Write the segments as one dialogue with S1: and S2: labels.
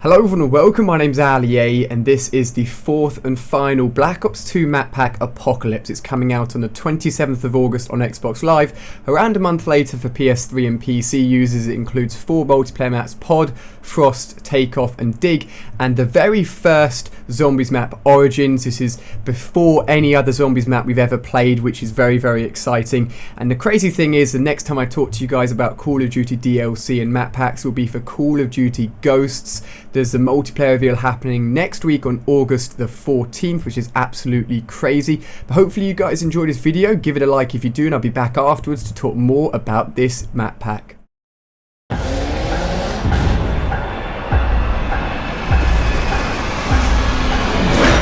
S1: Hello everyone and welcome, my name's Ali, and this is the fourth and final Black Ops 2 map pack Apocalypse. It's coming out on the 27th of August on Xbox Live. Around a month later for PS3 and PC users, it includes 4 multiplayer maps: Pod, Frost, Takeoff and Dig, and the very first Zombies map, Origins. This is before any other Zombies map we've ever played, which is very, very exciting. And the crazy thing is, the next time I talk to you guys about Call of Duty DLC and map packs will be for Call of Duty Ghosts. There's the multiplayer reveal happening next week on August the 14th, which is absolutely crazy. But hopefully you guys enjoyed this video. Give it a like if you do, and I'll be back afterwards to talk more about this map pack.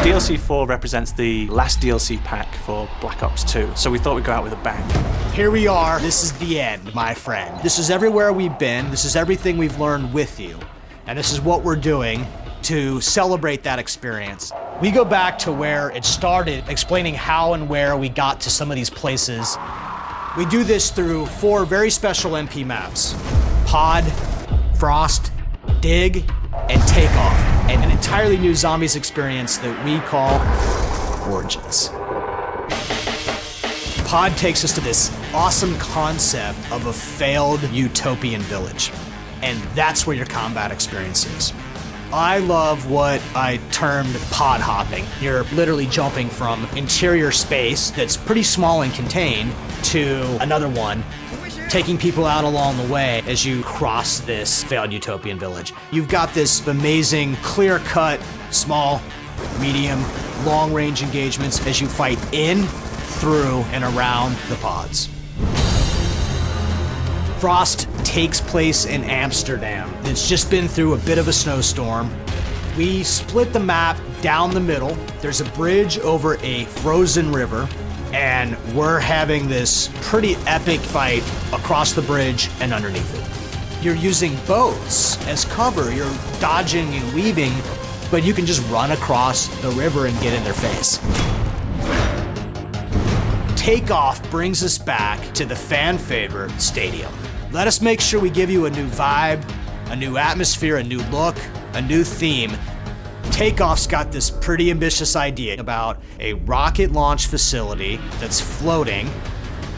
S2: DLC 4 represents the last DLC pack for Black Ops 2, so we thought we'd go out with a bang.
S3: Here we are. This is the end, my friend. This is everywhere we've been. This is everything we've learned with you. And this is what we're doing to celebrate that experience. We go back to where it started, explaining how and where we got to some of these places. We do this through 4 very special MP maps: Pod, Frost, Dig, and Takeoff, and an entirely new Zombies experience that we call Origins. Pod takes us to this awesome concept of a failed utopian village, and that's where your combat experience is. I love what I termed pod hopping. You're literally jumping from interior space that's pretty small and contained to another one, taking people out along the way as you cross this failed utopian village. You've got this amazing, clear-cut, small, medium, long-range engagements as you fight in, through, and around the pods. Frost takes place in Amsterdam. It's just been through a bit of a snowstorm. We split the map down the middle. There's a bridge over a frozen river, and we're having this pretty epic fight across the bridge and underneath it. You're using boats as cover. You're dodging and weaving, but you can just run across the river and get in their face. Takeoff brings us back to the fan favorite stadium. Let us make sure we give you a new vibe, a new atmosphere, a new look, a new theme. Takeoff's got this pretty ambitious idea about a rocket launch facility that's floating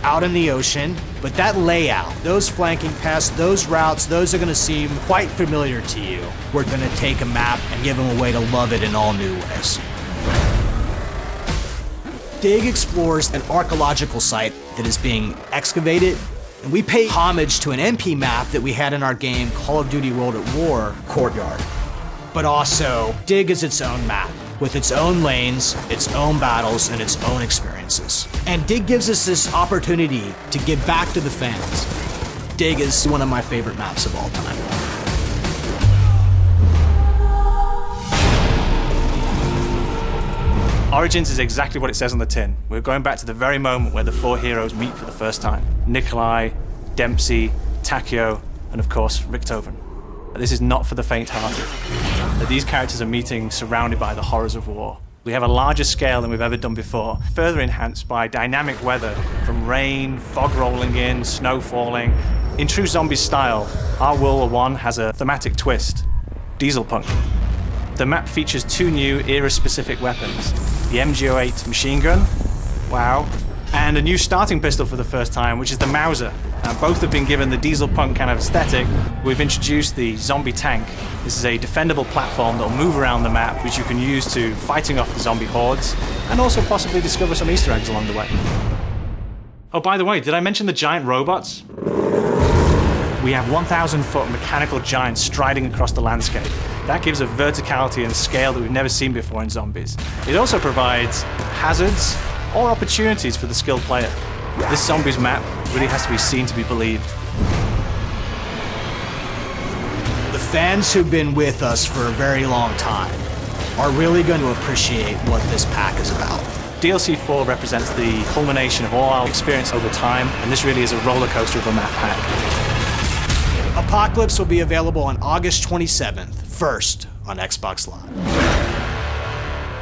S3: out in the ocean, but that layout, those flanking paths, those routes, those are gonna seem quite familiar to you. We're gonna take a map and give them a way to love it in all new ways. Dig explores an archaeological site that is being excavated, and we pay homage to an MP map that we had in our game Call of Duty World at War, Courtyard. But also, Dig is its own map, with its own lanes, its own battles, and its own experiences. And Dig gives us this opportunity to give back to the fans. Dig is one of my favorite maps of all time.
S2: Origins is exactly what it says on the tin. We're going back to the very moment where the 4 heroes meet for the first time. Nikolai, Dempsey, Takeo, and of course, Richthofen. This is not for the faint-hearted. These characters are meeting surrounded by the horrors of war. We have a larger scale than we've ever done before, further enhanced by dynamic weather, from rain, fog rolling in, snow falling. In true Zombies style, our World War I has a thematic twist: diesel punk. The map features 2 new era-specific weapons: the MG08 machine gun, wow, and a new starting pistol for the first time, which is the Mauser. Both have been given the diesel punk kind of aesthetic. We've introduced the zombie tank. This is a defendable platform that will move around the map, which you can use to fighting off the zombie hordes, and also possibly discover some Easter eggs along the way. Oh, by the way, did I mention the giant robots? We have 1,000-foot mechanical giants striding across the landscape. That gives a verticality and scale that we've never seen before in Zombies. It also provides hazards or opportunities for the skilled player. This Zombies map really has to be seen to be believed.
S3: The fans who've been with us for a very long time are really going to appreciate what this pack is about.
S2: DLC 4 represents the culmination of all our experience over time, and this really is a roller coaster of a map pack.
S3: Apocalypse will be available on August 27th, first on Xbox Live.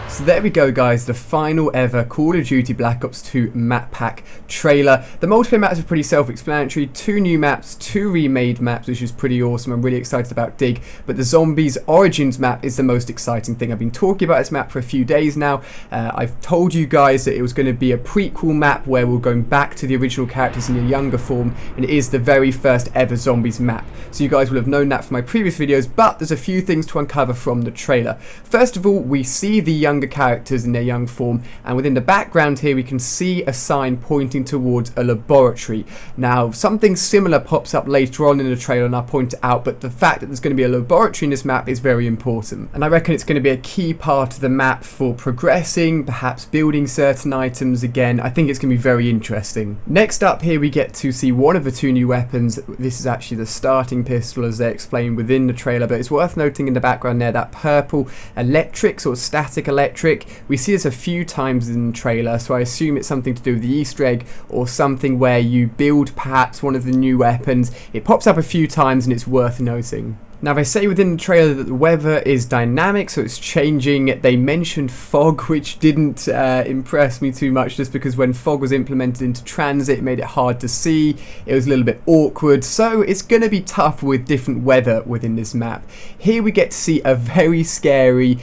S1: So there we go, guys, the final ever Call of Duty Black Ops 2 map pack trailer. The multiplayer maps are pretty self-explanatory. 2 new maps, 2 remade maps, which is pretty awesome. I'm really excited about Dig, but the Zombies Origins map is the most exciting thing. I've been talking about this map for a few days now. I've told you guys that it was going to be a prequel map where we're going back to the original characters in a younger form, and it is the very first ever Zombies map. So you guys will have known that from my previous videos, but there's a few things to uncover from the trailer. First of all, we see the younger characters in their young form, and within the background here we can see a sign pointing towards a laboratory. Now something similar pops up later on in the trailer and I'll point it out, but the fact that there's going to be a laboratory in this map is very important, and I reckon it's going to be a key part of the map for progressing, perhaps building certain items again. I think it's going to be very interesting. Next up here we get to see one of the 2 new weapons. This is actually the starting pistol as they explained within the trailer, but it's worth noting in the background there that purple electric, sort of static electric. We see this a few times in the trailer, so I assume it's something to do with the Easter egg or something where you build perhaps one of the new weapons. It pops up a few times and it's worth noting. Now they say within the trailer that the weather is dynamic, so it's changing. They mentioned fog, which didn't impress me too much, just because when fog was implemented into transit it made it hard to see. It was a little bit awkward, so it's going to be tough with different weather within this map. Here we get to see a very scary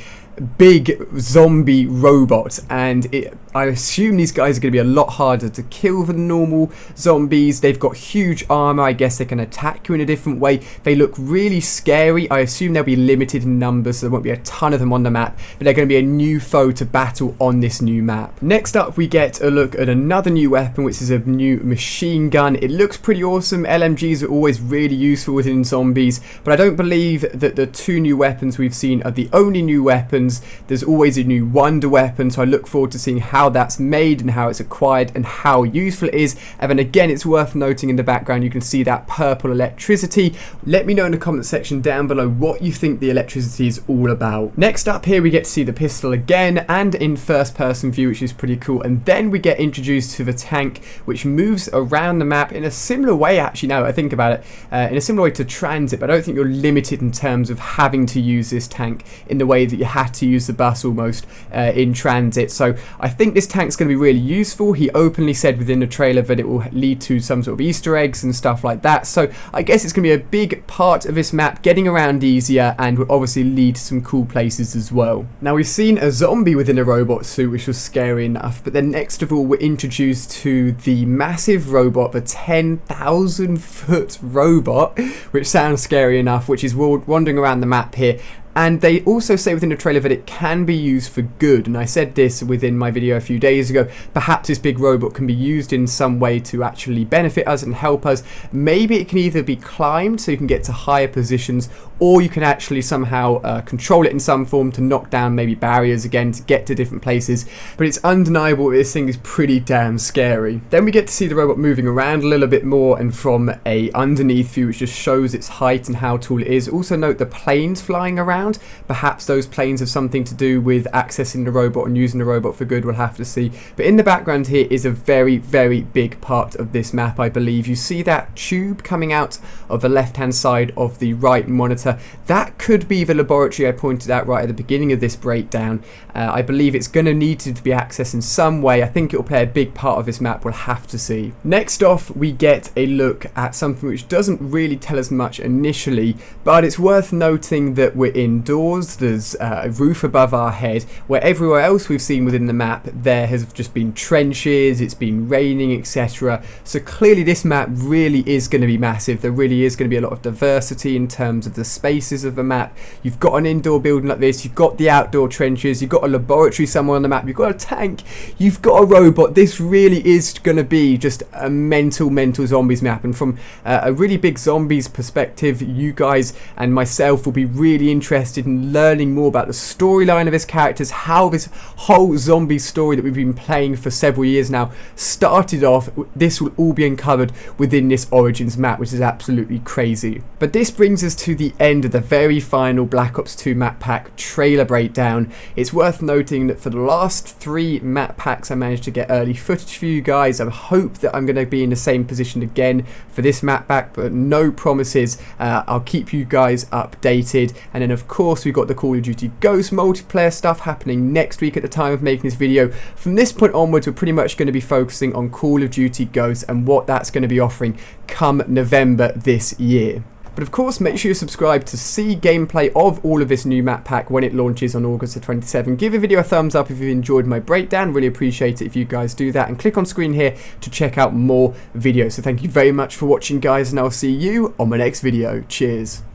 S1: big zombie robot, and I assume these guys are going to be a lot harder to kill than normal zombies. They've got huge armor. I guess they can attack you in a different way. They look really scary. I assume they'll be limited in numbers, so there won't be a ton of them on the map, but they're going to be a new foe to battle on this new map. Next up we get a look at another new weapon, which is a new machine gun. It looks pretty awesome. LMGs are always really useful within zombies, but I don't believe that the 2 new weapons we've seen are the only new weapons. There's always a new wonder weapon, so I look forward to seeing how that's made and how it's acquired and how useful it is. And then again, it's worth noting in the background you can see that purple electricity. Let me know in the comment section down below what you think the electricity is all about. Next up here we get to see the pistol again, and in first person view, which is pretty cool. And then we get introduced to the tank, which moves around the map in a similar way, actually, now that I think about it, in a similar way to transit, but I don't think you're limited in terms of having to use this tank in the way that you had to use the bus almost in transit. So I think this tank's going to be really useful. He openly said within the trailer that it will lead to some sort of Easter eggs and stuff like that, so I guess it's going to be a big part of this map, getting around easier, and will obviously lead to some cool places as well. Now we've seen a zombie within a robot suit, which was scary enough, but then next of all we're introduced to the massive robot, the 10,000 foot robot, which sounds scary enough, which is wandering around the map here. And they also say within the trailer that it can be used for good, and I said this within my video a few days ago. Perhaps this big robot can be used in some way to actually benefit us and help us. Maybe it can either be climbed so you can get to higher positions, or you can actually somehow control it in some form to knock down maybe barriers again to get to different places. But it's undeniable that this thing is pretty damn scary. Then we get to see the robot moving around a little bit more, and from a underneath view which just shows its height and how tall it is. Also note the planes flying around. Perhaps those planes have something to do with accessing the robot and using the robot for good. We'll have to see. But in the background here is a very, very big part of this map, I believe. You see that tube coming out of the left hand side of the right monitor. That could be the laboratory I pointed out right at the beginning of this breakdown. I believe it's going to need to be accessed in some way. I think it will play a big part of this map. We'll have to see. Next off we get a look at something which doesn't really tell us much initially, but it's worth noting that we're indoors. There's a roof above our head, where everywhere else we've seen within the map there has just been trenches, it's been raining, etc. So clearly this map really is going to be massive. There really is going to be a lot of diversity in terms of the spaces of the map. You've got an indoor building like this, you've got the outdoor trenches, you've got a laboratory somewhere on the map, you've got a tank, you've got a robot. This really is going to be just a mental zombies map, and from a really big zombies perspective, you guys and myself will be really interested in learning more about the storyline of his characters, how this whole zombie story that we've been playing for several years now started off. This will all be uncovered within this Origins map, which is absolutely crazy. But this brings us to the end of the very final Black Ops 2 map pack trailer breakdown. It's worth noting that for the last 3 map packs I managed to get early footage for you guys. I hope that I'm going to be in the same position again for this map pack, but no promises. I'll keep you guys updated, and then of course, we've got the Call of Duty Ghosts multiplayer stuff happening next week at the time of making this video. From this point onwards, we're pretty much going to be focusing on Call of Duty Ghosts and what that's going to be offering come November this year. But of course, make sure you subscribe to see gameplay of all of this new map pack when it launches on August the 27th. Give the video a thumbs up if you enjoyed my breakdown. Really appreciate it if you guys do that. And click on screen here to check out more videos. So thank you very much for watching, guys, and I'll see you on my next video. Cheers.